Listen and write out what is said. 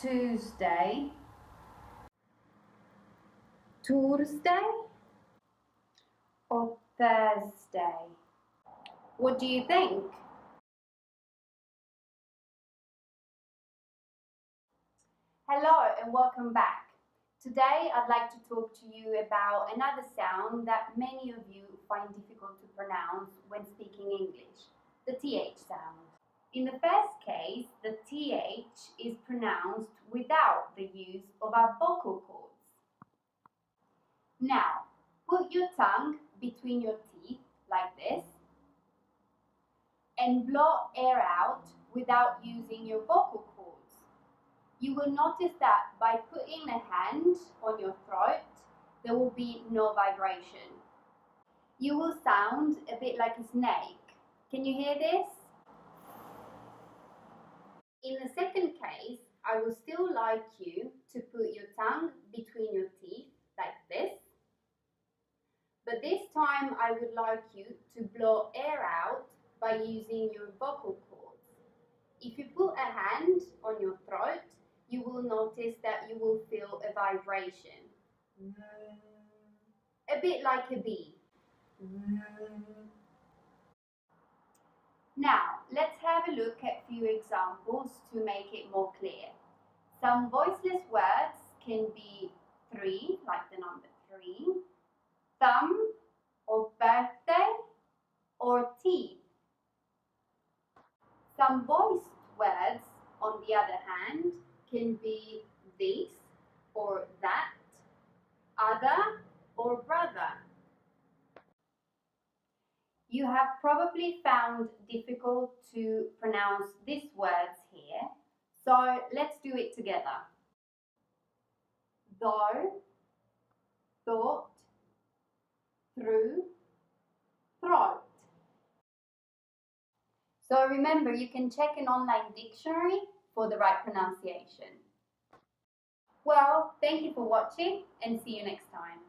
Tuesday, Tuesday, or Thursday? What do you think? Hello and welcome back. Today I'd like to talk to you about another sound that many of you find difficult to pronounce when speaking English, the TH sound. In the first case, the TH is pronounced without the use of our vocal cords. Now, put your tongue between your teeth like this and blow air out without using your vocal cords. You will notice that by putting a hand on your throat, there will be no vibration. You will sound a bit like a snake. Can you hear this? In the second case, I would still like you to put your tongue between your teeth like this. But this time I would like you to blow air out by using your vocal cords. If you put a hand on your throat, you will notice that you will feel a vibration. A bit like a bee. Now, let's have a look at a few examples to make it more clear. Some voiceless words can be 3, like the number 3, thumb, or birthday, or teeth. Some voiced words, on the other hand, can be this or that, other or brother. You have probably found difficult to pronounce these words here, so let's do it together. Though, thought, through, throat. So remember, you can check an online dictionary for the right pronunciation. Well, thank you for watching and see you next time.